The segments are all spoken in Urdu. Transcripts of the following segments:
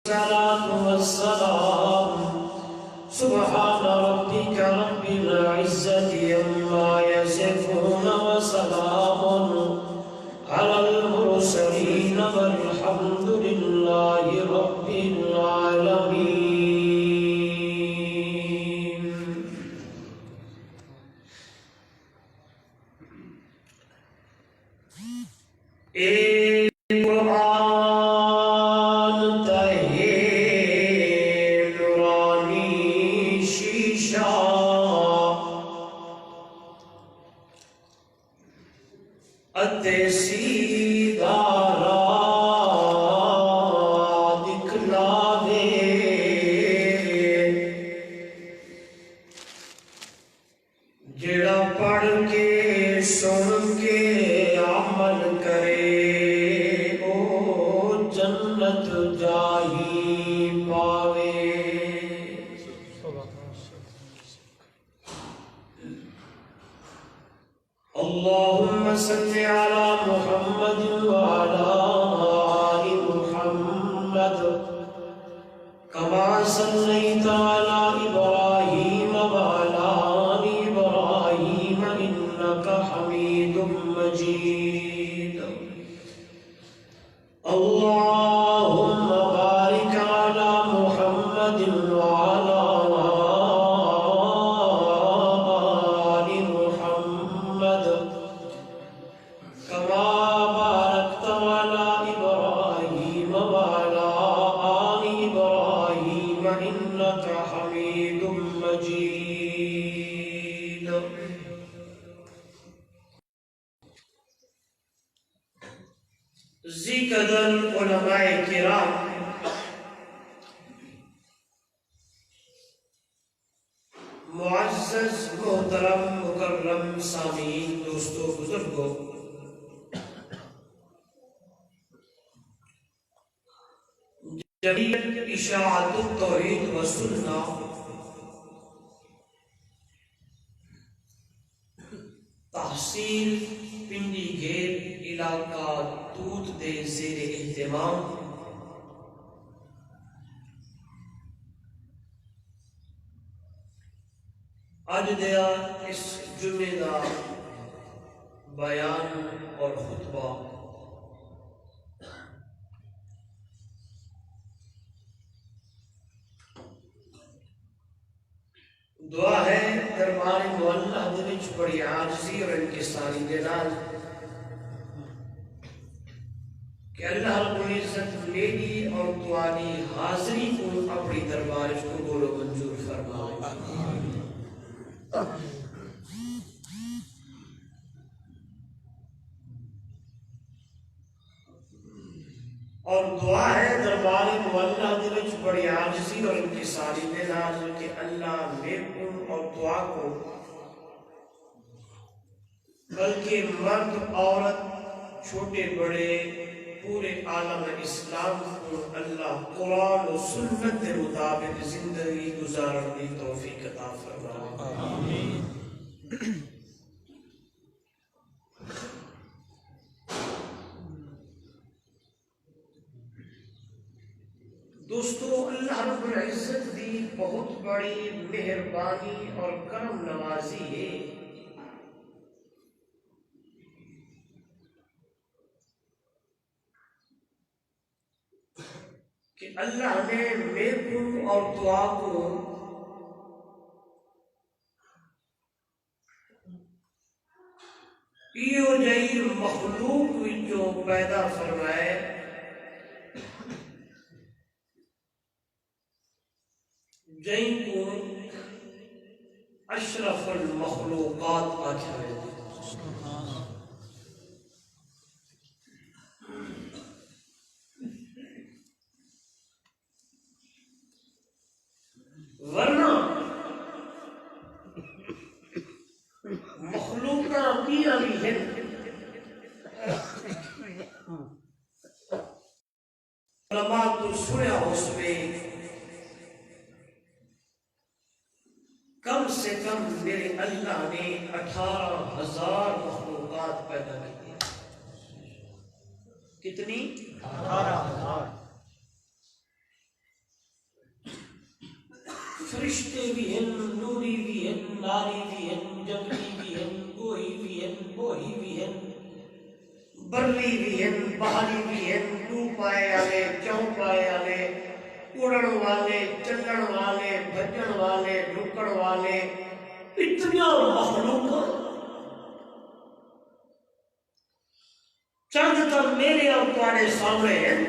الصلاة والسلام سبحان ربك رب العزة عما يصفون وسلام على المرسلين والحمد لله رب العالمين. جڑا پڑھ کے سن کے عمل کرے او جنت جاہی پاوے. اللهم صل على محمد وعلى آل محمد كما صليت على إبراهيم وعلى آل إبراهيم إنك حميد مجيد. اللهم بارك على محمد وعلى آل محمد كما باركت على إبراهيم وعلى آل إبراهيم إنك حميد مجيد. قدر علماء کرام، معزز محترم مکرم سامعین، دوستو بزرگوں، جمعیت اشاعت التوحید و سنہ تحصیل پنڈی گیر علاقہ توت دے زیر اہتمام اج دیا اس جمعے دا بیان اور خطبہ دعا ہے دربار معلہ دے وچ بڑی عاجزی اور انکساری دے نال کہ اللہ رب العزت میری اور تمہاری حاضری کو اپنی دربار کو قبول و منظور فرمائے. اور دعا ہے دربار معلہ دے وچ بڑی عاجزی اور انکساری دے نال کہ اللہ میرے اور دعا کو بلکہ مرد عورت چھوٹے بڑے پورے عالم اسلام کو اللہ قرآن و سنت کے مطابق زندگی گزارنے کی توفیق عطا فرمائے. آمین. دوستو، اللہ رب العزت دی بہت بڑی مہربانی اور کرم نوازی ہے کہ اللہ نے میرے کو اور دعا کو ایو جئی مخلوق وچوں پیدا فرمائے جن کو اشرف المخلوقات آخر ہے. ورنہ مخلوقات بھی ہیں علماء تو سنیا اس میں کم سے کم میرے اللہ نے 18,000 مخلوقات پیدا کی. کتنی؟ 18,000. فرشتے بھی ہیں، نوری بھی ہیں، ناری بھی ہیں، جنگلی بھی ہیں، گوہی بھی ہیں، بوہی بھی ہیں، بری بھی ہیں، بہاری بھی ہیں، دو پائے والے، چوں پائے والے، اڑن والے، چلن والے، بھجن والے، ڈھکن والے، اتنا مخلوق چند تو میرے اور تمہارے سامنے ہیں،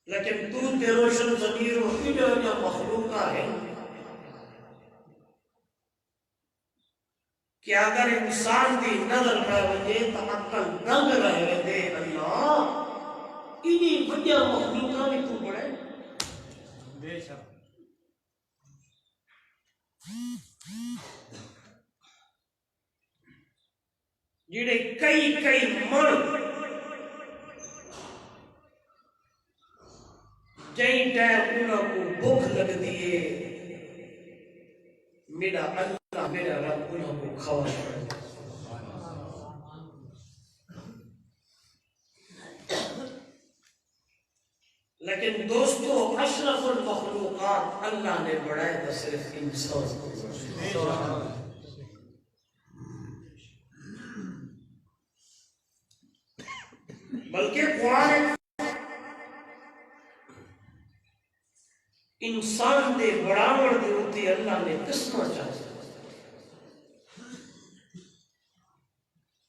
لیکن تو تے روشن ضمیر و جو مخلوقہ ہے کہ اگر انسان دی نظر پہ وجے تو عقل دنگ رہے دے اللہ انہی وجہ مخلوقہ میں تو بڑے بے شک جڑے کئی من جائیں ٹائم انہوں کو بھوک لگ دیئے میرا اللہ میرا رب انہوں کو کھوا ہے لیکن دوستو اشرف المخلوقات اللہ نے بڑھائے تو صرف انسان کو بلکہ قرآن انسان دے برابر دے ہوتے اللہ نے قسمہ چاہتا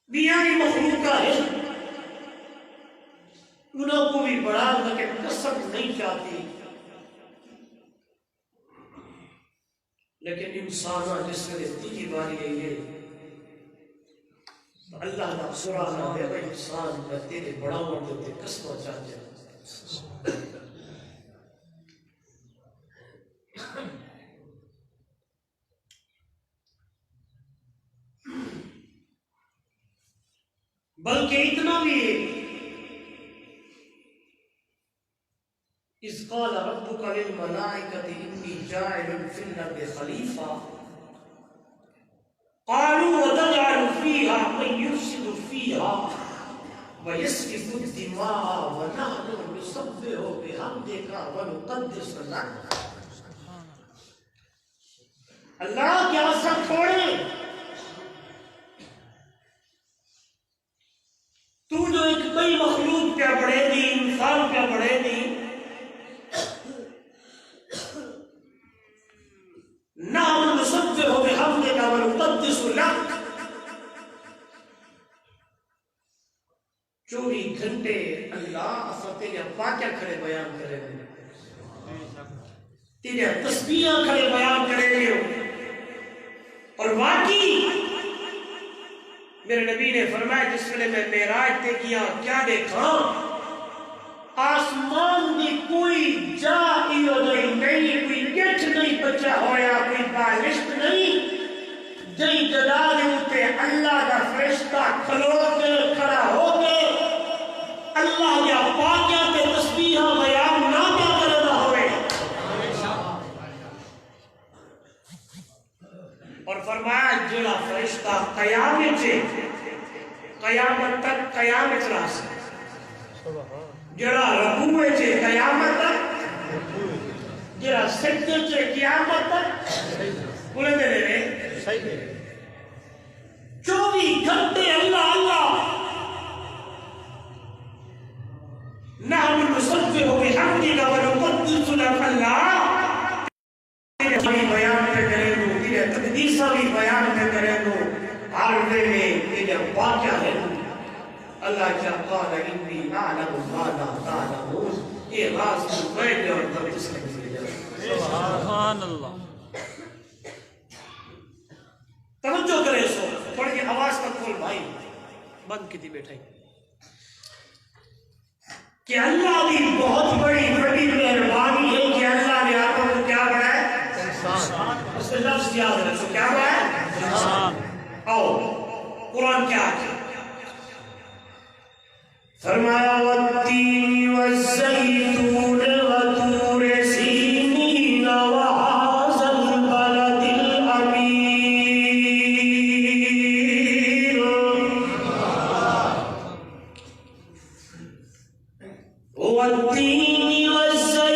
بیانی مخلوقہ ہے انہوں کو بھی بڑا لیکن قسم نہیں چاہتی لیکن انسانہ جس میں تیجی باری ہے یہ اللہ نہ سرانا دے وہ انسان کا تیرے برابر دے ہوتے قسمہ چاہتا بلکہ اتنا بھی ہے اِذْ قَالَ رَبُّكَ لِلْمَلَائِكَةِ إِنِّي جَاعِلٌ فِي الْأَرْضِ خَلِيفَةً قَالُوا وَتَجْعَلُ فِيهَا مَن يُفْسِدُ فِيهَا وَيَسْفِكُ الدِّمَاءَ وَنَحْنُ نُسَبِّحُ بِحَمْدِكَ وَنُقَدِّسُ لَكَ اللہ کیا سب چھوڑے تو جو ایک کئی مخلوق کیا بڑھے دی انسان کیا بڑھے دی نحن نسبح بحمدک ونقدس لک 24 گھنٹے اللہ اصل تیرے پاکیاں کھڑے بیان کرے گے تیرے تسبیحاں کھڑے بیان کرے گے اور واقعی میرے نبی نے فرمایا جس ویلے میں معراج تے کیا کیا دیکھا آسمان دی کوئی جا ایو نہیں کوئی گٹھ نہیں بچا ہویا کوئی بالشت نہیں جئی جلال ہوتے اللہ کا فرشتہ کھلو کے کھڑا ہو کے اللہ یا پاکیاں تے تسبیحاں بیان نہ کیا کرنا ہوئے اور فرمایا جڑا فرشتہ قیامت تک قیامت راس جڑا رکوع چھے قیامت تک جڑا سجدے چھے قیامت تک بولے دے رہے 24 گھنٹے اللہ اللہ نحن نسبح بحمدک ونقدس لک اللہ تیرے بیان پہ کرے دو تیرے تقدیسہ بھی بیان پہ کرے دو ہر میں تیرے واقعہ ہے اللہ کیا قال انی اعلم ما لا تعلمون یہ راز کو بیٹھے اور تقدیس کرے جائے سبحان اللہ توجہ کرے سو پڑھ کے آواز کا کھول بھائی بند کی تھی بیٹھائی کہ اللہ بھی بہت بڑی مہربانی ہے کہ اللہ نے آپ کو کیا بنایا انسان اس کے لفظ یاد رکھو کیا بنایا انسان آؤ قرآن کیا ہے فرمایا والتین والزیتون وطور سینین وهذا البلد الامین والتین والزیتون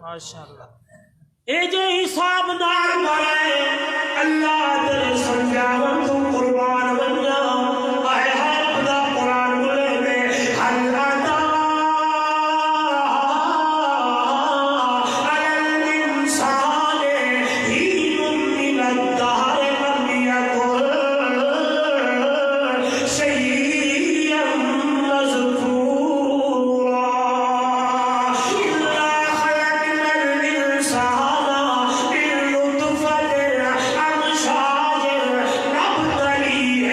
ماشاءاللہ اے جو حساب نال مرے اللہ در سمجھاون تو قربان بن جا اے خدا قرآن بولے میں حل اتا علی الانسان حین من الدهر لم یکن شیئا مذکورا انا خلقنا الانسان من نطفة امشاج نبتليه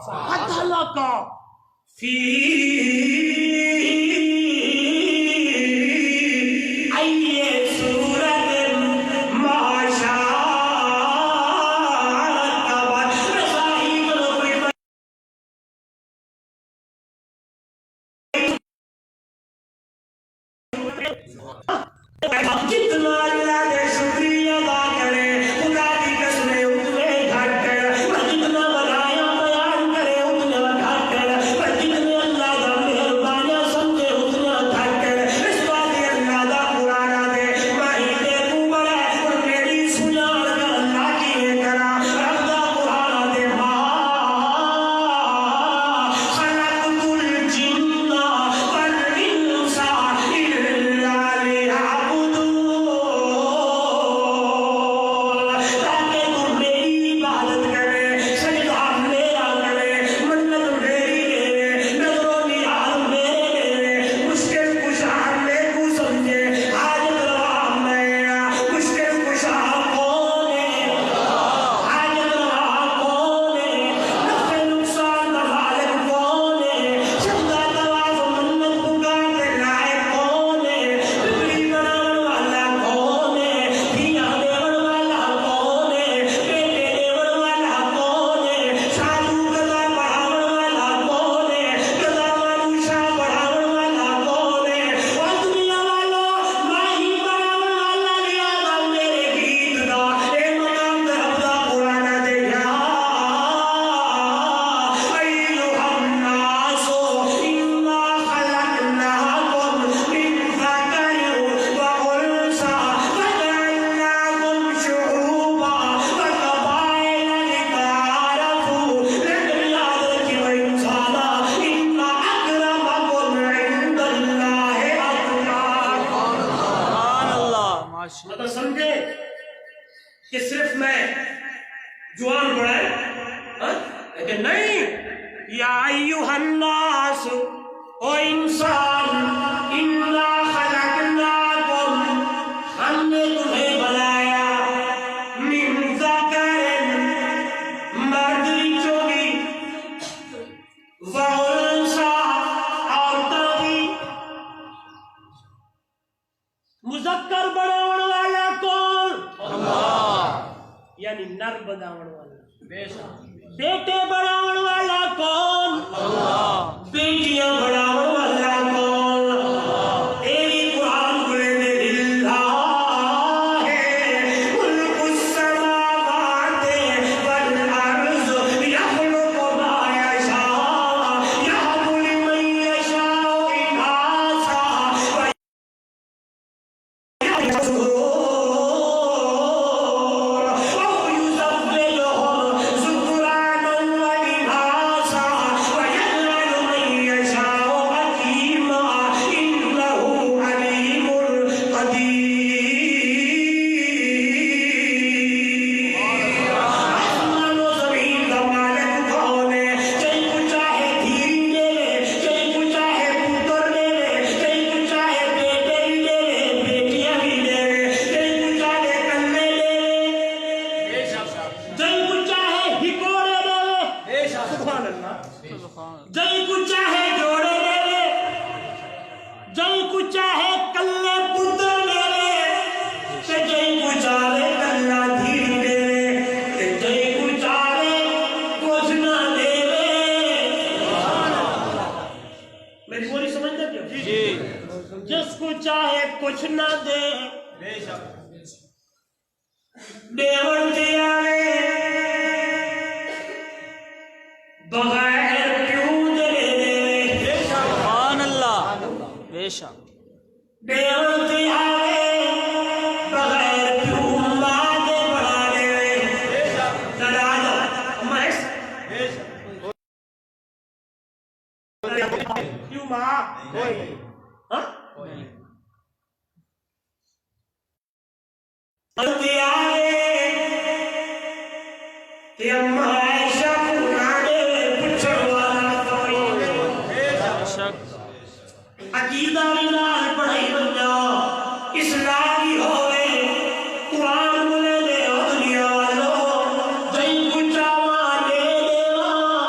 فَتَلَقَ فِي جتنا اللہ دے شکریہ ادا کرے خدا کی قسمیں اتنے گھٹ جتنا بنایا بیان کرے اتنا گھٹ جتنے اللہ دا مہربانیاں سمجھے اتنا گھٹ اس بات اللہ دا قرآن دے ماہی دے تو بڑا اور میری سنان کا اللہ کی کرا رب دا قرآن دے ما خلقت الجن والانس الا مطلب سمجھے کہ صرف میں جوان بڑھائے لیکن نہیں یا ایوہ الناس او انسان انا خلقناکم ہم نے تمہیں بنایا من ذکر مرد چوگی وانسا عورتوں کی مذکر بناون والا کون اللہ یعنی نر بناون والا بیٹے بناون والا کون اللہ بیٹیاں بناون والا کون تیری قرآن بولے للہ ملک السماوات والارض یخلق ما یشاء یہب لمن یشاء اناثا جئی کو چاہے جوڑے لے لے جئی کو چاہے کلے پتر لے لے جئی کو چاہے کلہ دھیر لے لے جئی کو چاہے کچھ نہ لے لے میری بولی سمجھتے کیا جس کو چاہے کچھ نہ دے بیوڑ دیا لے بغیر پیوں دے دے سبحان اللہ بے شک بیوڑ دیا لے بغیر پیوں ماں دے بڑھا دے لڑا دو محس کیوں ماں کوئی دیا لے تے امہ عائشہ عقیدہ نال پڑھائی بن جاؤ اسلامی ہوئے قرآن ملے دے دنیا والو جئی کچھا لے دیوا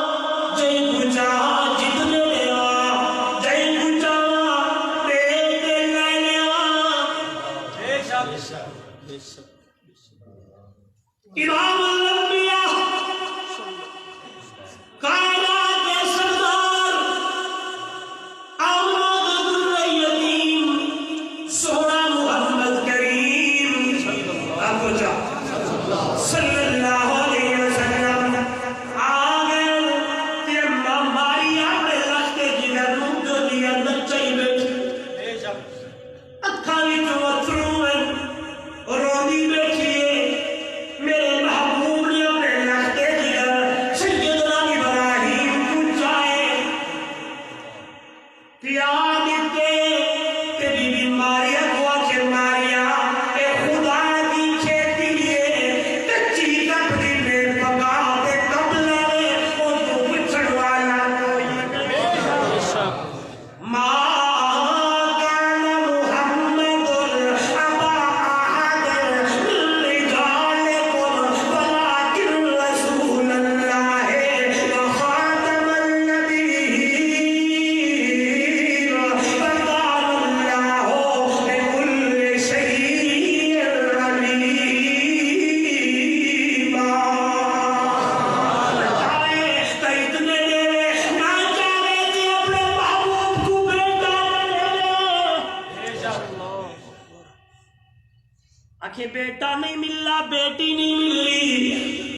آکھے بیٹا نہیں ملا بیٹی نہیں ملی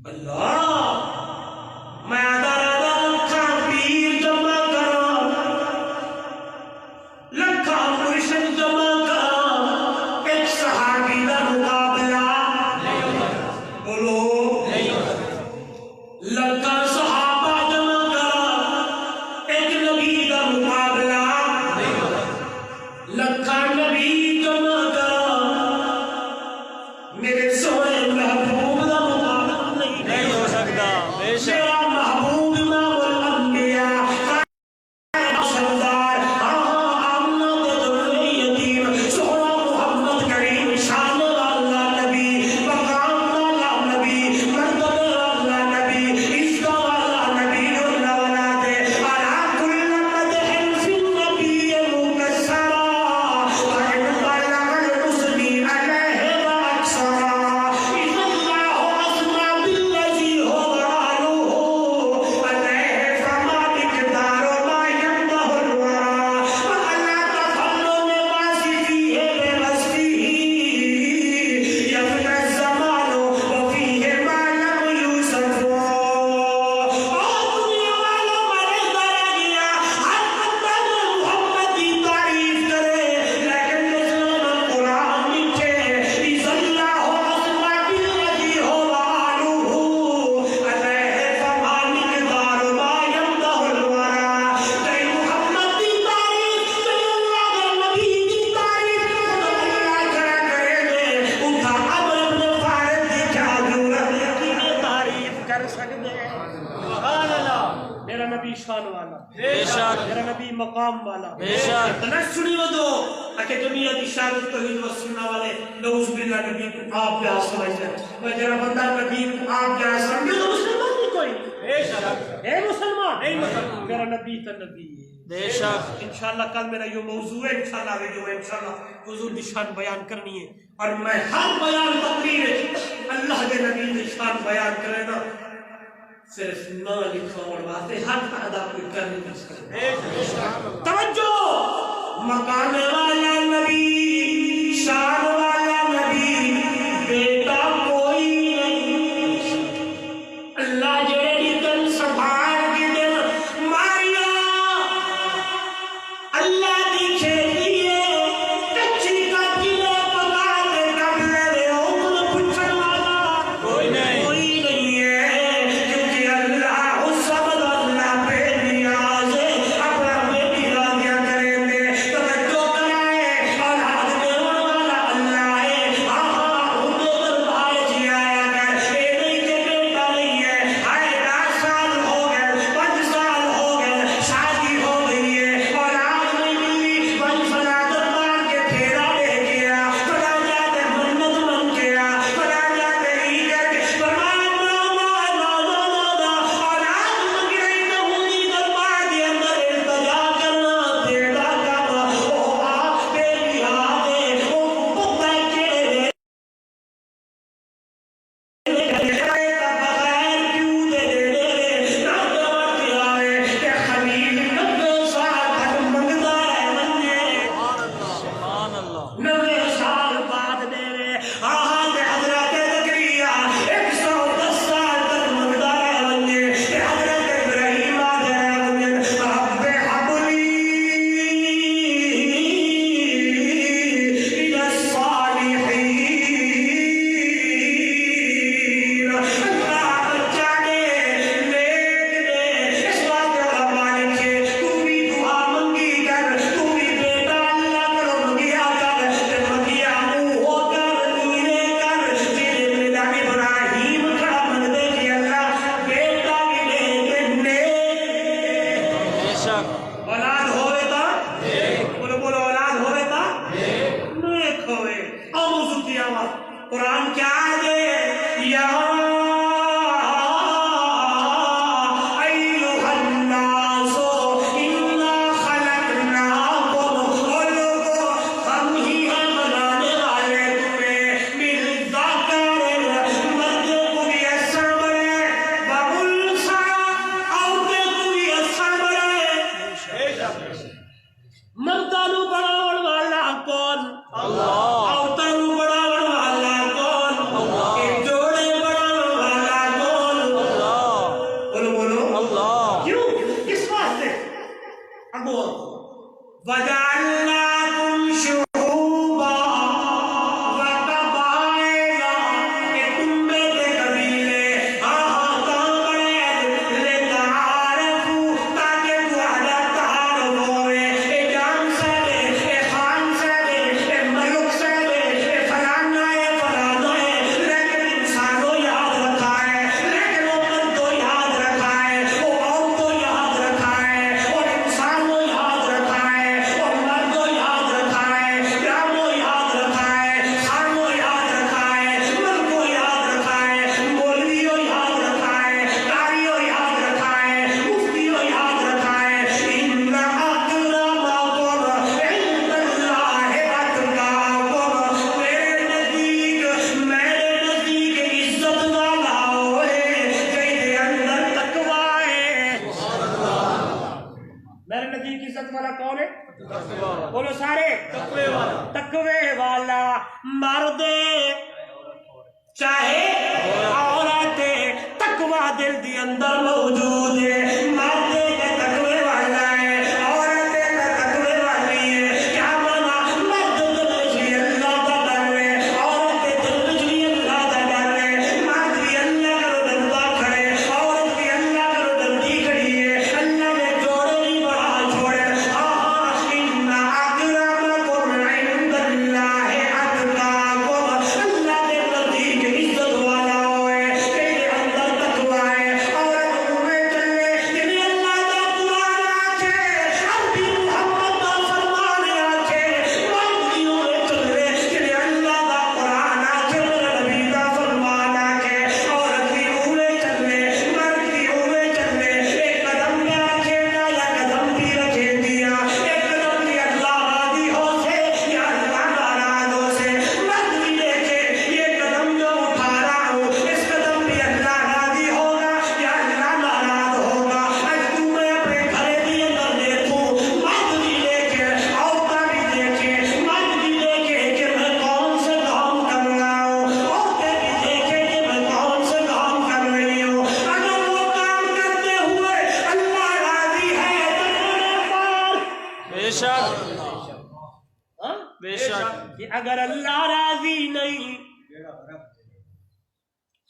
اللہ میں آدھا لکھا پیر جمع کرا لکھا مرشد جمع کرا ایک صحابی دا مقابلہ بولو لکھا صحابہ جمع کرا ایک نبی دا مقابلہ لکھا نبی جمع کرا میرے سونے محبوب دا مقابلہ نہیں ہو سکتا میرا محبوب امام الانبیاء سردار آمنہ دے یتیم سونا محمد کریم شان والا نبی مقام والا نبی مرتبہ والا نبی عزت والا نبی اللہ والا دے علا کل مدح فی النبی مکسرا وإن بلغ المسلمی علیہ واکسرا اذا اللہ اسمع بالذی هو عنه علیہ فما مقدار ما يمدح الورى وعلى تفضل واسفیہ بوصفه يفنى الزمان وفيه ما لم يوصف اور دنیا والا مرے درا گیا ہر بندہ محمد کی تعریف کرے لیکن مسلم قرآن لکھے اذا اللہ اسمع بالذی هو عنه علیہ فما مقدار ما يمدح الورى کئی محمد کی تعریف کئی اللہ کے نبی کی تعریف اللہ کرا کرے گے اٹھا عمر بن فارد کی کیا ضرورت ہے کہ تعریف کر سکتے ہیں سبحان اللہ میرا نبی شان والا بے شک میرا نبی مقام والا بے شک اتنا سنی وہ دو کہ دنیا کی شان توحید و سننا والے نعوذ باللہ نبی کو آپ کیا سمجھتے ہیں وہ جرا بندہ نبی کو آپ کیا سمجھے تو مسلمان نہیں کوئی بے شک اے مسلمان نہیں مسلمان میرا نبی تو نبی ہے بے شک انشاءاللہ کل میرا یہ موضوع ہے انشاءاللہ ویڈیو ہے انشاءاللہ حضور کی شان بیان کرنی ہے اور میں ہر بیان تقریر اللہ کے نبی کی شان بیان کرے نا صرف نہ لکھاؤ واسطے ہر ادا کوئی کر نہیں سکتا توجہ مقام والا نبی شان والا نبی بیٹا کوئی نہیں اللہ جڑی دل سنبھال کے دل ماریا اللہ دی کھیتی ہے کچی کا قلعہ پکا کے قبلے میں اوپر پچھڑ والا کوئی نہیں ہے کیونکہ اللہ اس سبب اللہ پہ نیاز ہے اپنا بیٹی راضیہ کریں گے توجہ کرائے اور ہاتھ میں والا اللہ ہے ان کے دربار جی آیا کر اے نہیں کہ بیٹا نہیں ہے آئے 10 سال ہو گئے 5 سال ہو گئے شادی ہو گئی ہے اور آج نہیں ملی بھائی فلا دربار کے پھیرا لے گیا فلا جاتے منت من گیا فلا جاتے ہی کر کے فرمایا نا اور آج منگ رہی نہولی دربار کے اندر التجا کرنا تیرا کعبہ او آپ بے لحاظے او پتہ کے بغیر کیوں دے دے نہ جواب آئے کہ خلیل 90 سال تک منگتا ہے منجے 90 سال بعد دے رہے آہاں حضرت زکریا 110 سال تک منگتا ہے منجے حضرت ابراہیم آدھے منجے رب حبلی من الصالحین اللہ بچہ دے نیک دے اس بات کا مالک ہے تو بھی دعا منگی کر تو بھی بیٹا اللہ کرو منگیا کر تے منگیا منہ ہو کر نیرے کر تیرے ملا ابراہیم کھڑا من دے کہ اللہ بیٹا بھی دے تے نیک بے شک اولاد ہوئے تا بولو اولاد ہوئے تا نیک ہوئے اور موضوع کی آواز قرآن کیا ہے یا ایوہ الناس انا خلقناکم اور لوگوں ہم ہی ہیں بنانے والے تمہیں من ذکر مرد ابو وَجَعَلْنَاكُمْ شُعُوبًا وَقَبَائِلَ کہ تم میں کے قبیلے کام بڑے لِتَعَارَفُوا تاکہ تمہارا تعارف ہوئے جان سے لے خان سے لے ملک سے لے فلانا ہے فلانا ہے لیکن انسان کو یاد رکھا ہے لیکن امت کو یاد رکھا ہے وہ قوم کو یاد رکھا ہے اور انسان کو یاد رکھا ہے اور مرد کو یاد رکھا ہے گرام کو یاد رکھا ہے خان کو یاد رکھا ہے ملک کو یاد رکھا ہے مولوی کو یاد رکھا ہے قاری کو یاد رکھا ہے مفتی کو یاد رکھا ہے ان اکرمکم عند اللہ اتقاکم میرے نزدیک عزت والا ہوئے جہدے اندر تقوی ہے میرے نزدیک عزت والا کون ہے بولو سارے تقوی والا مرد چاہے عورت تقوی دل دی اندر موجود ہے مرد کا تقوی والا ہے عورت کا تقوی والی ہے کیا مانا مرد دل جی اللہ دا ڈر ہے عورت دل جی اللہ دا ڈر ہے مرد بھی اللہ کرو ڈردا کھڑے عورت بھی اللہ کرو ڈردی کھڑی ہے اللہ نے جوڑے نہیں بڑا چھوڑے ان اکرمکم عند اللہ اتقاکم اللہ نے نزدیک عزت والا ہوئے تیرے اندر تقوی ہے عورت میں چلے جنہیں اللہ دا قرآن آچے عربی محمد دا فرمان آچے مردیوں میں چلے جنہیں اللہ دا قرآن آچے میرا نبی دا فرمان آچے عورت بھی اوے چلے مرد بھی اوے چلے ایک قدم پہ رکھے نا یا قدم بھی رکھے دیا ایک قدم بھی اللہ راضی ہو سے یا اللہ ناراض ہو سے مرد بھی دیکھے یہ قدم جو اٹھا رہا ہوں اس قدم بھی اللہ راضی ہوگا یا اللہ ناراض ہوگا اگر تم میں اپنے گھرے بھی اندر دیکھوں مرد بھی دیکھے عورتیں بھی دیکھے مرد بھی دیکھے کہ میں کون سے کام کر رہا ہوں عورتیں بھی دیکھے کہ میں کون سے کام کر رہی ہوں اگر وہ کام کرتے ہوئے اللہ راضی ہے تو میرے پاس بے شک بے شک کہ اگر اللہ راضی نہیں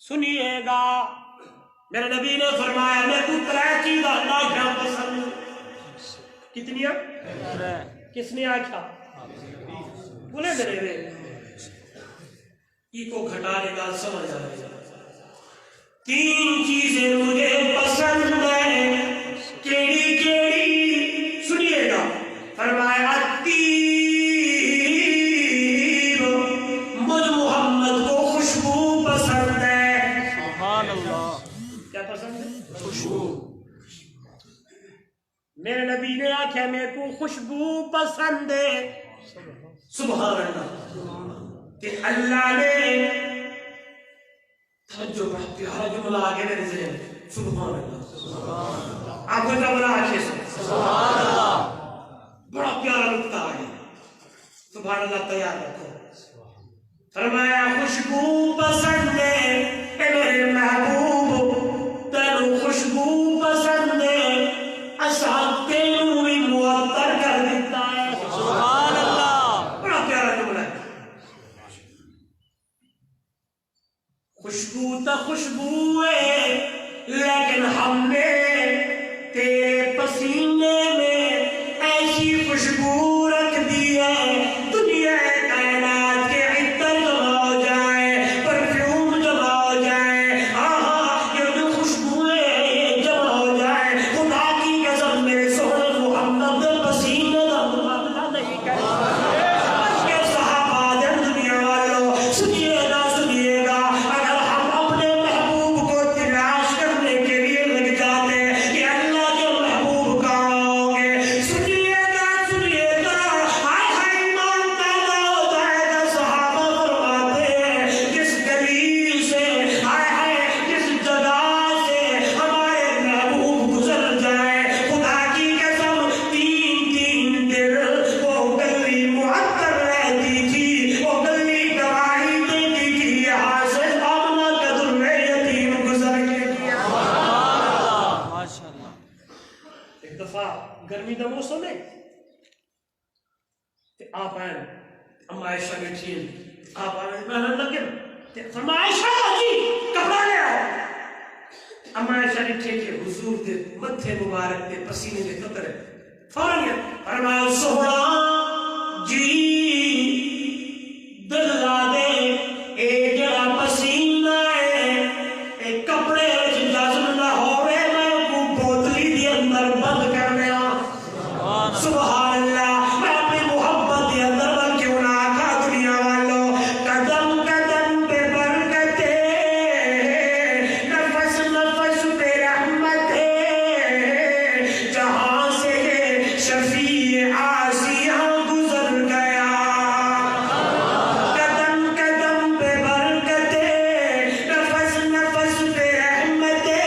سنیے گا میرے نبی نے فرمایا میں تو ترے چیز اللہ کیا پسند کتنی ہے کس نے آکھا بولے میرے وے ای کو گھٹانے کا سمجھ آ رہی ہے تین چیزیں مجھے پسند ہیں کیڑی کیڑی سنیے گا فرمایا الطیب مجھ محمد کو خوشبو پسند ہے سبحان اللہ کیا پسند ہے خوشبو میرے نبی نے آکھا میرے کو خوشبو پسند ہے سبحان اللہ کہ اللہ نے توجہ بڑا پیارا جملہ آگے میرے ذہن میں سبحان اللہ آپ کو جملہ آگے سے سبحان اللہ بڑا پیارا نکتہ آگے سبحان اللہ تیار رکھو فرمایا خوشبو پسند ہے اے میرے محبوب تینو خوشبو پسند ہے اصحاب تینو بھی معطر کر دیتا ہے سبحان اللہ بڑا پیارا جملہ ہے خوشبو تا خوشبو ہے لیکن ہم نے تیرے پسینے میں ایسی خوشبو رکھ دی ہے دنیا کائنات کے عطر جمع ہو جائے پرفیوم جمع ہو جائے یہ جو خوشبوئیں یہ جمع ہو جائے خدا کی قسم میرے سونے محمد پسینے کا مقابلہ نہیں کر سکتے بس کے صحابہ دنیا والوں سنیے گا اگر ہم اپنے محبوب سونے آپ آئیں اما عائشہ بیٹھی ہیں آپ آئیں محل لگے فرمایا عائشہ جی کپڑا لے آؤ اما عائشہ بیٹھے کہ حضور دے متھے مبارک دے پسینے دے قطرے فوراً فرمایا سونا جی دلہ دے اے جڑا پسینہ ہے اے کپڑے لازم نہ ہوئے میں کو بوتلی دی اندر بند کر دیا سبحان اللہ میں اپنی محبت دی اندر بند کیوں نہ آقا دنیا والوں قدم قدم پہ برکتے نفس نفس پہ رحمتے جہاں سے یہ شفیع آسیہ گزر گیا قدم قدم پہ برکتے نفس نفس پہ رحمتے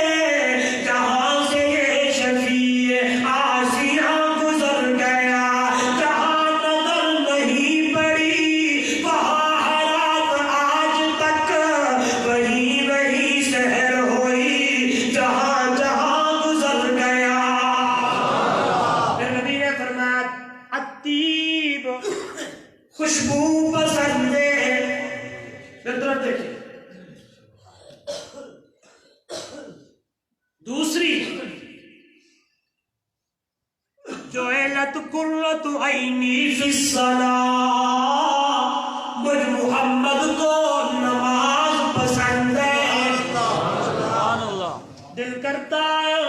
جہاں سے یہ شفیع آسیہ گزر گیا جہاں نظر نہیں پڑی وہاں حیات آج تک وہی وہی سحر ہوئی جہاں جہاں گزر گیا پھر نبی نے فرمایا الطیب خوشبو پسند ہے پھر طرف دیکھیں دوسری جعلت قرۃ عینی فی الصلاۃ مجھ محمد کو نماز پسند ہے سبحان اللہ دل کرتا ہے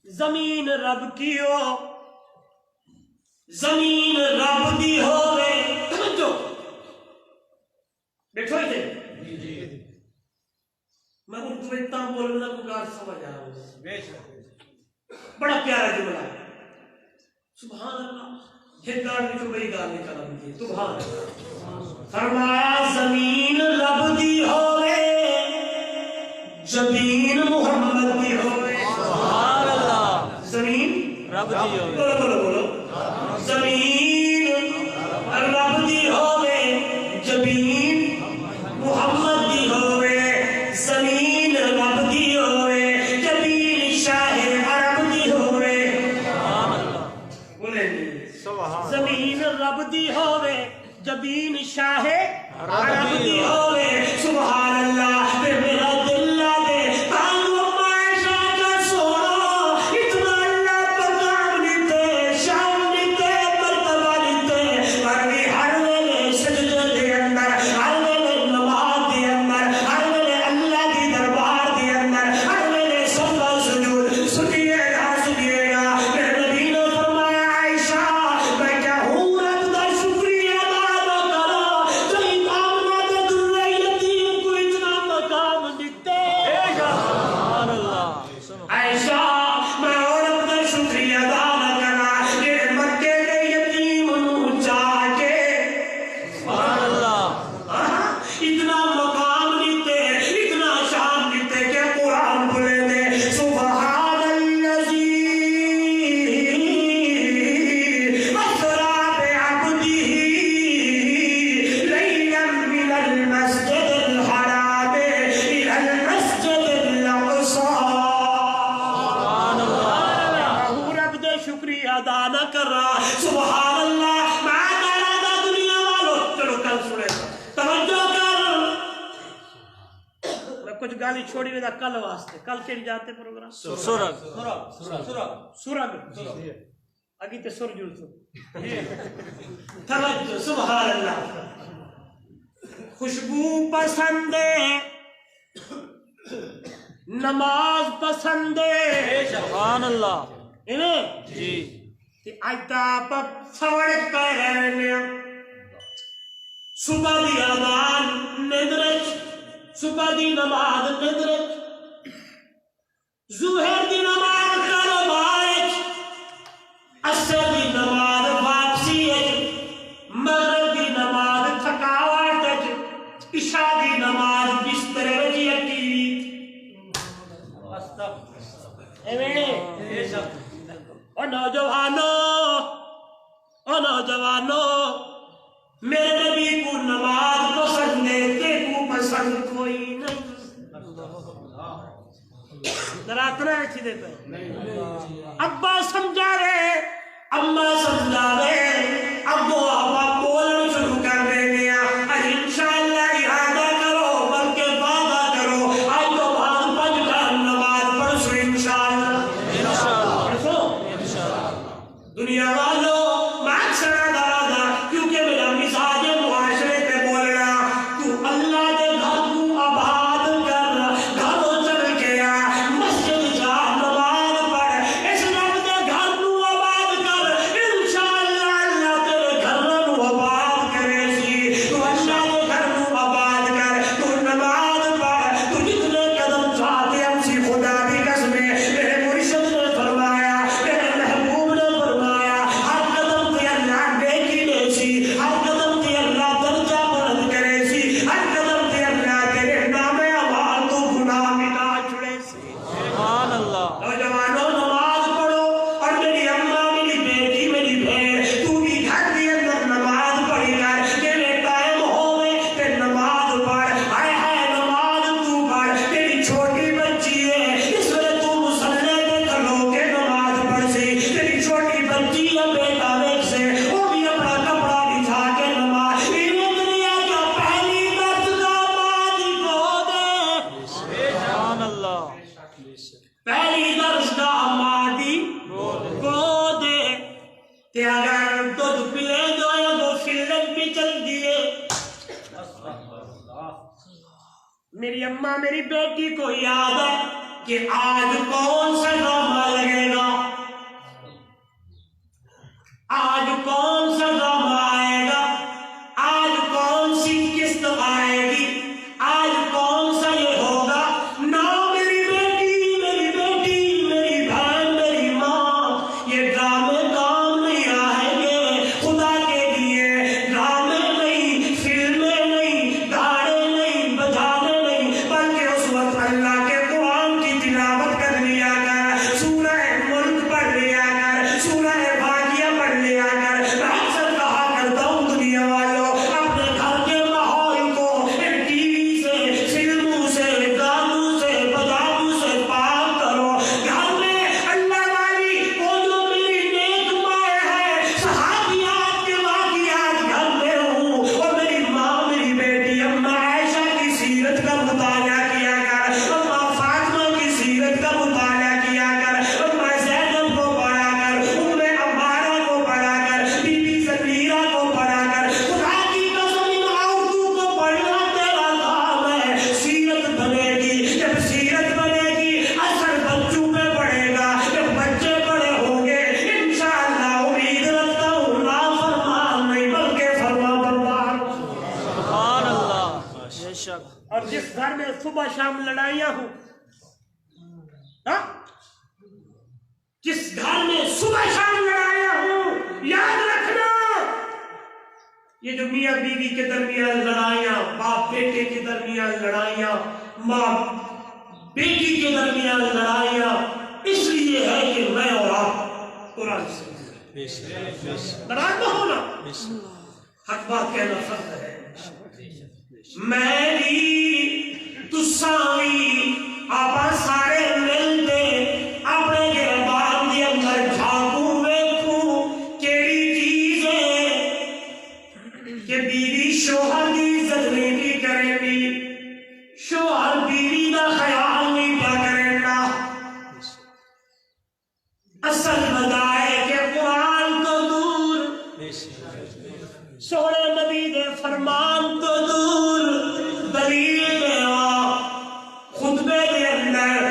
زمین رب کی ہو زمین رب دی ہوئے توجہ بیٹھو ہی دے میں اردو اتنا بولنا کو گار سمجھ آ رہا بڑا پیارا جملہ سبحان اللہ یہ گار بھی تو بڑی گار نکل آئی سبحان اللہ فرمایا زمین رب دی ہوئے زمین محمد دی ہوئے سبحان اللہ زمین رب دی ہوئے بولو بولو بولو زمین رب دی ہوئے زمین محمد دی ہوئے زمین رب دی ہوئے زمین شاہ عرب دی ہوئے سبحان اللہ بولے نہیں سبحان زمین رب دی ہوئے زمین شاہ عرب دی ہوئے سبحان اللہ پھر میرا دل لا دے تانو عائشہ کا سونا اتنا اللہ پکار لیتے شان لیتے مرتبہ لیتے ورنی ہر ویلے سجدے دے اندر ہر ویلے نماز دے اندر ہر ویلے اللہ دی دربار دے اندر ہر ویلے سجدہ سجود سجیے گا سجیے گا میرے نبی نے فرمایا عائشہ میں کیا ہوں رب دا شکریہ ادا نہ کرا جئی آمنہ دے در یتیم کو اتنا مقام دیتے سبحان اللہ عائشہ میں اور اپنا شکریہ ادا نہ کرا کہ مکے کے یتیم نو چاہ کے سبحان اللہ اتنا مقام دیتے اتنا شان دیتے کہ قرآن بولے دے سبحان الذی اسرا بعبدہ لیلا من المسجد الحرام الى المسجد الاقصى سبحان اللہ رب دے شکریہ ادا نہ کر رہا سبحان اللہ میں کہنا تھا دنیا والوں چلو کل سنے توجہ کر میں کچھ گالی چھوڑی ہوئی تھا کل واسطے کل کے جاتے پروگرام سورج سورگ اگی تے سر جل تو توجہ سبحان اللہ خوشبو پسند ہے نماز پسند ہے سبحان اللہ انہیں جی تے آئیتا پا سوڑے پہ رہنے صبح دی آدان ندرچ صبح دی نماز ندرچ ظہر دی نماز کاروبارچ عصر دی نماز واپسی مغرب دی نماز تھکاوٹ عشاء دی نماز بستر وجی اکیت اور نوجوانوں میرے نبی کو نماز پسند ہے تے کو پسند کوئی نہیں ذرا اتنا اچھی دے پہ ابا سمجھا رہے اما سمجھا رہے ابو ابا بولنا شروع کر دیں گے انشاءاللہ ارادہ کرو بلکہ وعدہ کرو آج تو بعد پنج کا نماز پڑھو انشاءاللہ دنیا والوں میں اکثر دادا کیونکہ میرا مزاج معاشرے پہ بولنا تو اللہ دے گھر کو آباد کر گھروں چل کے آ مسجد جا نماز پڑھ اس رب دے گھر کو آباد کر انشاءاللہ اللہ تیرے گھر کو آباد کرے سی تو اللہ دے گھر کو آباد کر تو نماز پڑھ تو جتنے قدم چاہتے ہم سی خدا دی قسم میرے مرشد نے فرمایا میرے محبوب نے فرمایا ہر قدم تے اللہ نیکی دے سی ہر قدم تے اللہ درجہ بلند کرے سی ہر قدم تے اللہ تیرے نام اعمال تو گناہ مٹا چھڑے سی سبحان اللہ نوجوانوں نماز پڑھو اور میری اماں میری بیٹی میری بہن تو بھی گھر کے اندر نماز پڑھی کر تیرے ٹائم ہوئے تے نماز پڑھ ہائے ہائے نماز تو پڑھ تیری چھوٹی بچی ہے اس وقت تو مصلی پہ کھلو کے نماز پڑھ سی تیری چھوٹی بچی ہے بیٹا دیکھ سے وہ بھی اپنا کپڑا بچھا کے نماز انہیں دنیا کا پہلی درس دامادی کو دے سبحان اللہ پہلی درس دامادی کو دے تے اگر دودھ پلے دو یا دو فلم بھی چل دیے میری اماں میری بیٹی کو یاد ہے کہ آج کون سا ڈرامہ لگے گا آج کون سا ڈرامہ آئے گا آج کون سی قسط آئے گی آج کون سا یہ ہوگا نہ میری بیٹی میری بہن میری ماں یہ ڈرامے کام نہیں آئیں گے خدا کے لیے ڈرامے نہیں فلمیں نہیں گانے نہیں بجانے نہیں بلکہ اس وقت اللہ کے قرآن کی تلاوت کر لیا کر سورہ ملک پڑھ لیا کر سورہ بھاگیہ پڑھ لیا کر میں اکثر کہا کرتا ہوں دنیا والوں اپنے گھر کے ماحول کو ٹی وی سے فلموں سے گانوں سے بجاؤں سے پاک کرو گھر میں اللہ والی وہ جو میری نیک مائیں ہیں صحابیات کے واقعات گھر میں ہوں اور میری ماں میری بیٹی اماں عائشہ کی سیرت کا مطالعہ کیا کر اماں فاطمہ کی سیرت کا مطالعہ کیا کر اماں زینب کو پڑھا کر ام عمارہ کو پڑھا کر بی بی سمیرہ کو پڑھا کر خدا کی قسم ان عورتوں کو پڑھنا تیرا کام ہے سیرت بنے گی جب سیرت بنے گی اثر بچوں پہ پڑے گا جب بچے بڑے ہوں گے انشاءاللہ امید رکھتا ہوں نافرمان نہیں بلکہ فرما بردار سبحان اللہ بے شک اور جس گھر میں صبح شام لڑائیاں ہوں ہاں؟ جس گھر میں صبح شام لڑائیاں ہوں یاد رکھنا یہ جو میاں بیوی کے درمیان لڑائیاں باپ بیٹے کے درمیان لڑائیاں ماں بیٹی کے درمیان لڑائیاں اس لیے ہے کہ میں اور آپ قرآن سے ناراض نہ ہونا حق بات کہنا فرض ہے میری تساوی آپا سارے ملتے اپنے گربان دے اندر جھاکوں ویکھوں کیڑی چیز ہے کہ بیوی شوہر دی عزت نہیں بھی کرے گی شوہر بیوی دا خیال نہیں پا کرے گا اصل وجہ ہے کہ قرآن تو دور سونے نبی دے فرمان تو دور دلیل میں خطبے کے اندر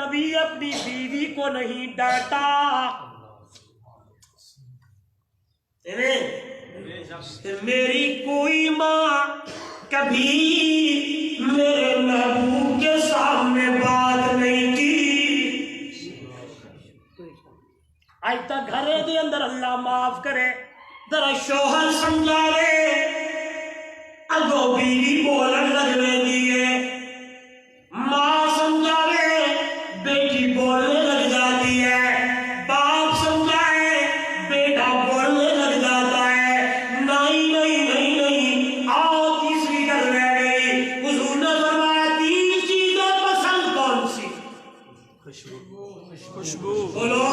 کبھی اپنی بیوی کو نہیں ڈانٹا. میری کوئی ماں کبھی میرے محبوب کے سامنے بات نہیں کی. آج تک گھرے دے اندر اللہ معاف کرے ذرا شوہر سمجھاوے اگو بیوی بولن لگنے دیے, ماں سمجھاوے بیٹی بولنے لگ جاتی ہے, باپ سمجھائے بیٹا بولنے لگ جاتا ہے. نہیں نہیں نہیں نہیں, آؤ تیسری گل رہ گئی. حضور نے فرمایا 3 چیزیں پسند کون سی؟ خوشبو. بولو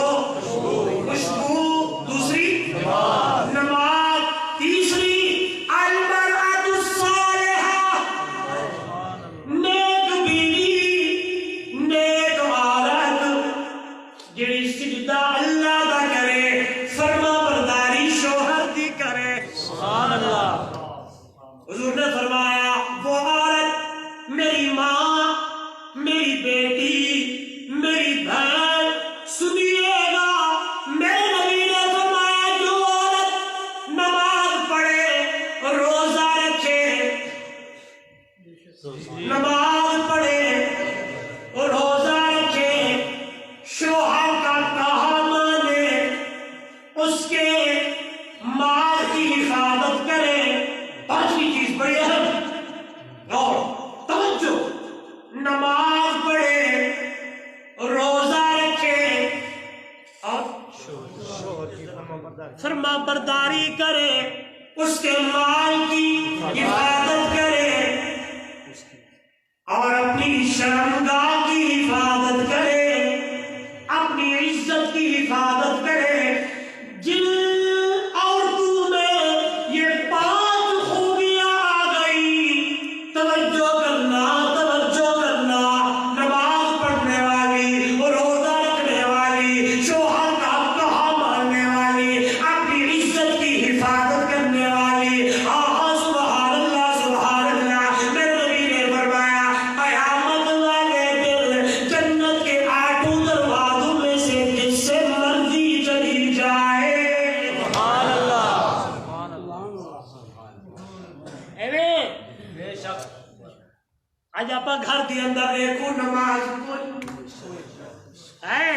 خوشبو, دوسری نماز, تیسری المرأة الصالحہ, نیک بیوی, نیک عورت جڑی سجدہ اللہ دا کرے, فرما برداری شوہر دی کرے. سبحان اللہ. حضور نے فرمایا وہ عورت میری ماں, میری بیٹی, میری بہن, سنیے گا میرے نبی نے فرمایا جو عورت نماز پڑھے, روزہ رکھے, نماز پڑھے, روزہ رکھے, شوہر کا کہا مانے, اس کے مال کی حفاظت کرے. 5ویں چیز بڑی اہم, غور توجہ, نماز پڑھے, روزہ رکھے اور فرما برداری کرے, اس کے مال کی حفاظت کرے اور اپنی شرمگاہ کی حفاظت کرے, اپنی عزت کی حفاظت کرے. جن عورتوں میں یہ 5 خوبیاں آ گئی, توجہ کرنا, توجہ کرنا, نماز پڑھنے والی, روزہ رکھنے والی, شوہر کا کہا ماننے والی, اپنی عزت کی حفاظت کرنے والی. سبحان اللہ, سبحان اللہ. میرے نبی نے فرمایا قیامت والے دن جنت کے 8 دروازوں میں سے جس سے مرضی چلی جائے. سبحان اللہ. سبحان اللہ. بے شک. آج آپ گھر کے اندر دیکھو نماز ہے,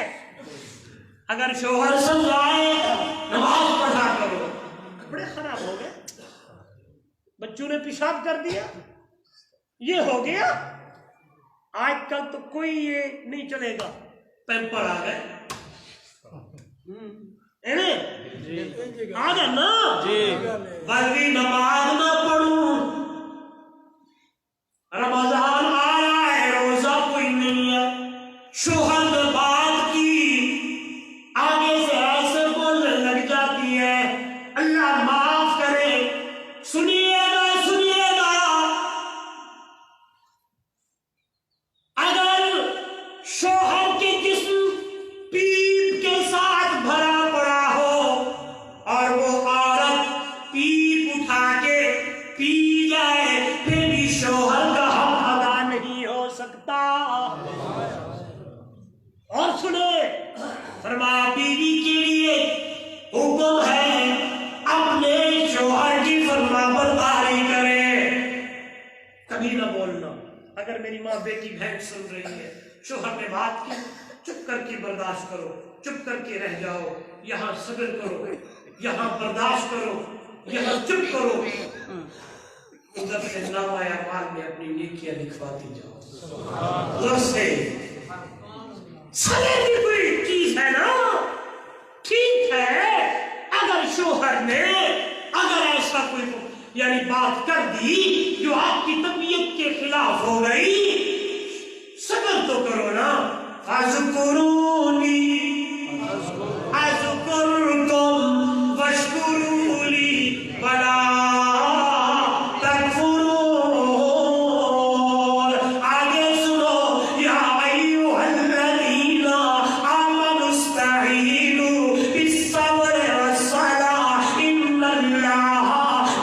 اگر شوہر سمجھائے نماز پڑھا کرو. کپڑے خراب ہو گئے, بچوں نے پیشاب کر دیا, یہ ہو گیا. آج کل تو کوئی یہ نہیں چلے گا, پیمپر آ گئے, آ گئے نا. بلکہ نماز نہ پڑھوں, رمضان آ رہا ہے, روزہ کوئی نہیں ہے, شوہر نے بات کی, آگے سے ایسے بولنے لگ جاتی ہے, اللہ معاف کرے. سنیے گا, سنیے گا, اگر شوہر کے جسم پیپ کے ساتھ بھرا پڑا ہو اور وہ عورت پیپ اٹھا کے پی جائے, پھر بھی شوہر کا حق ادا نہیں ہو سکتا. اور سنے, فرمایا بیوی کے لیے حکم ہے اپنے شوہر کی فرما برداری کرے, کبھی نہ بولنا. اگر میری ماں, بیٹی, بہن سن رہی ہے, شوہر نے بات کی, چپ کر کے برداشت کرو, چپ کر کے رہ جاؤ. یہاں صبر کرو, یہاں برداشت کرو, یہاں چپ کرو. ادھر سے نامہ اعمال میں اپنی نیکیاں لکھواتی جاؤ. ادھر سے صبر کی کوئی چیز ہے نا, ٹھیک ہے. اگر شوہر نے اگر ایسا کوئی یعنی بات کر دی جو آپ کی طبیعت کے خلاف ہو گئی, صبر تو کرو نا. فَاذْكُرُونِي أَذْكُرْكُمْ وَاشْكُرُوا لِي وَلَا تَكْفُرُونَ. آگے سنو, یا ایھا الذین آمنوا اسْتَعِینُوا بِالصَّبْرِ وَالصَّلَاةِ إِنَّ اللَّهَ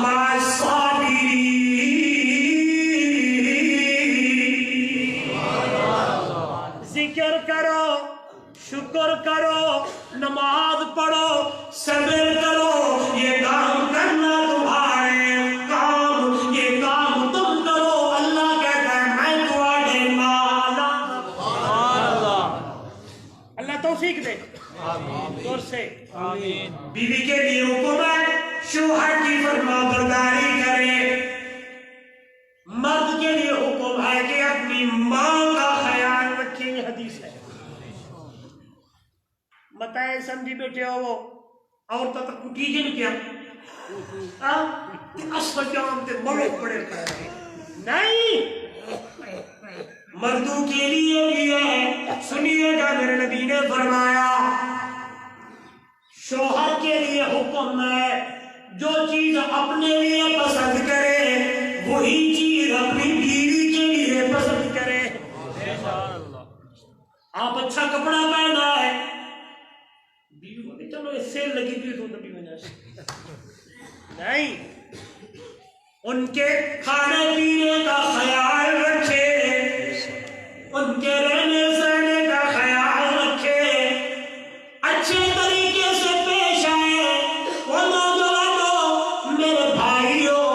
مَعَ الصَّابِرِينَ. ذکر کرو, آمین بیوی کے لیے حکم ہے شوہر کی فرما برداری کرے، مرد کے لیے حکم ہے کہ اپنی ماں کا خیال رکھے، یہ حدیث ہے۔ بتائیں سمجھی بیٹھے ہو وہ عورتوں تک کٹی جن کیا اصل جام تے مرو پڑے پڑے نہیں، مردوں کے لیے بھی ہے۔ سنیے گا میرے نبی نے فرمایا شوہر کے لیے حکم ہے جو چیز اپنے لیے پسند کرے وہی چیز اپنی بیوی کے لیے پسند کرے۔ آپ اچھا کپڑا پہنا ہے، بیوی کو کہ چلو اس سیل لگی تھی تو بھی وجہ سے نہیں، ان کے کھانے پینے کا خیال رکھے، ان کے رہنے سہنے کا خیال رکھے، اچھے طریقے سے پیش آئے۔ وہ نوجوانوں میرے بھائیوں،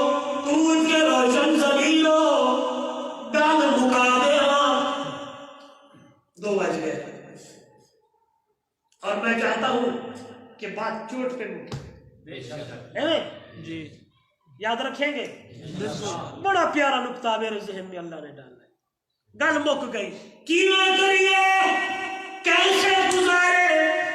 دودھ کے روشن زمینوں داد مکا دے ہاں 2 بج گئے، اور میں چاہتا ہوں کہ بات چوٹ پہ جی یاد رکھیں گے۔ بڑا پیارا نقطہ میرے ذہن میں اللہ نے ڈالا ہے، گل مک گئی، کیوں کریے کیسے گزارے،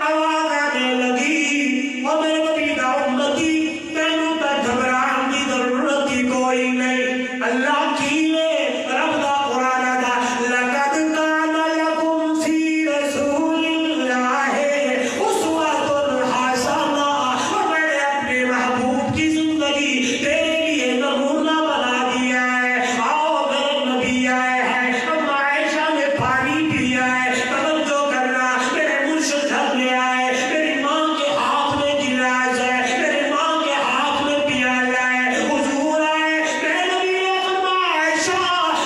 آواز آنے لگی اور میرے نبی دا امتی تینوں پہ گھبراہٹ کی ضرورت ہی کوئی نہیں، اللہ کیے رب دا قرآن دا لقد کان لکم فی رسول اللہ اسوۃ حسنہ، اور میں نے اپنے محبوب کی زندگی تیرے لیے نمونہ بنا دیا ہے۔ آؤ میرے نبی آئے ہیں، ہم عائشہ نے پانی پیا ہے، توجہ کرنا، میرے مرشد گھر میں آئے، میری ماں کے ہاتھ میں گلاس ہے، میری ماں کے ہاتھ میں پیالہ ہے، حضور آئے، میرے نبی نے فرمایا عائشہ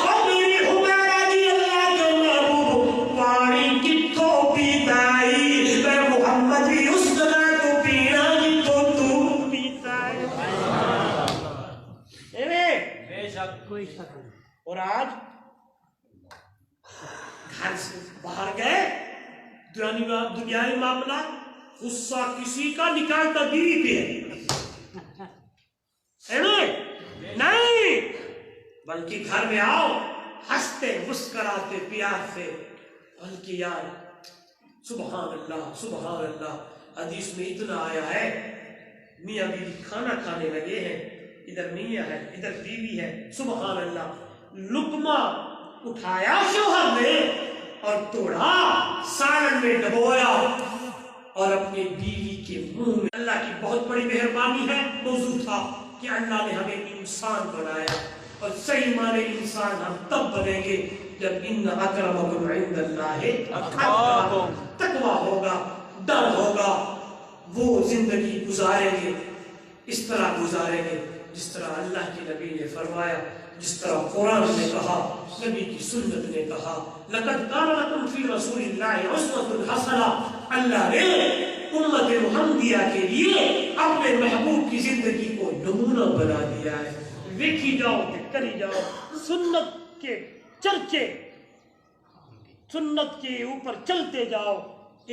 اور میری حمیرہ جی اللہ کے محبوب پانی کتوں پیتا ہی، میں محمد بھی اس طرح کو پینا جتوں تو پیتا ہے۔ بے شک کوئی شک نہیں۔ اور آج گھر سے باہر گئے، دنیاوی معاملہ، غصہ کسی کا نکالتا بیوی پہ ہے نہیں، بلکہ گھر میں آؤ ہنستے مسکراتے پیار سے، بلکہ یار سبحان اللہ سبحان اللہ، حدیث میں اتنا آیا ہے، میاں بیوی کھانا کھانے لگے ہیں، ادھر میاں ہے ادھر بیوی ہے، سبحان اللہ، لقمہ اٹھایا شوہر نے اور توڑا، سالن میں ڈبویا اور اپنی بیوی کے منہ میں۔ اللہ کی بہت بڑی مہربانی ہے، موضوع تھا کہ اللہ نے ہمیں انسان بنایا، اور صحیح معنی انسان ہم تب بنیں گے جب ان اکرمکم عند اللہ اتقاکم، تقویٰ ہوگا، ڈر ہوگا، وہ زندگی گزاریں گے، اس طرح گزاریں گے جس طرح اللہ کے نبی نے فرمایا، جس طرح قرآن نے کہا، نبی کی سنت نے کہا، لقد کان لکم فی رسول اللہ اسوۃ حسنہ، اللہ نے امت محمدیہ کے لیے اپنے محبوب کی زندگی کو نمونہ بنا دیا ہے۔ دیکھی جاؤ کہ کری جاؤ، سنت کے چرچے، سنت کے اوپر چلتے جاؤ،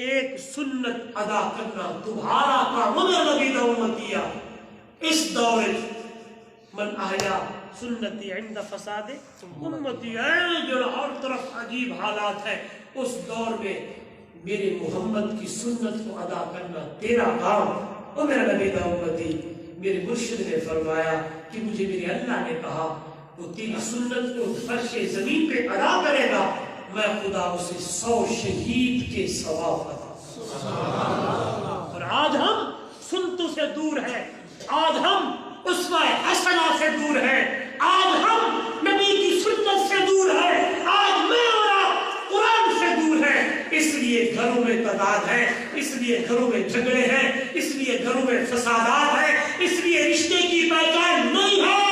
ایک سنت ادا کرنا تمہارا کام ہے نبی دا امتیہ۔ اس دور من احیا سنتی عند فساد امتی ہے، جو ہر طرف عجیب حالات ہے، اس دور میں میرے محمد کی سنت کو ادا کرنا تیرا کام، او میرا نبی دا امتی۔ میرے مرشد نے فرمایا کہ مجھے میرے اللہ نے کہا وہ تیری سنت کو فرش زمین پہ ادا کرے گا، میں خدا اسے 100 شہید کے ثواب عطا۔ اور آج ہم سنتوں سے دور ہیں، آج ہم اسوہ حسنہ سے دور ہیں، آج ہم نبی کی سنت سے دور ہیں، آج میں اور آپ قرآن سے دور ہیں۔ اس لیے گھروں میں تضاد ہے، اس لیے گھروں میں جھگڑے ہیں، اس لیے گھروں میں فسادات ہیں، اس لیے رشتے کی پہچان نہیں ہے۔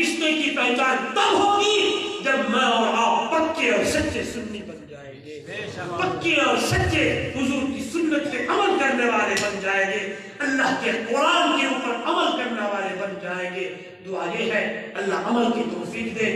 رشتے کی پہچان تب ہوگی جب میں اور آپ پکے اور سچے سنی بن جائیں گے، پکے اور سچے حضور کی سنت پہ عمل کرنے والے بن جائیں گے، اللہ کے قرآن کے اوپر عمل کرنے والے بن جائیں گے۔ دعا یہ ہے اللہ عمل کی توفیق دے۔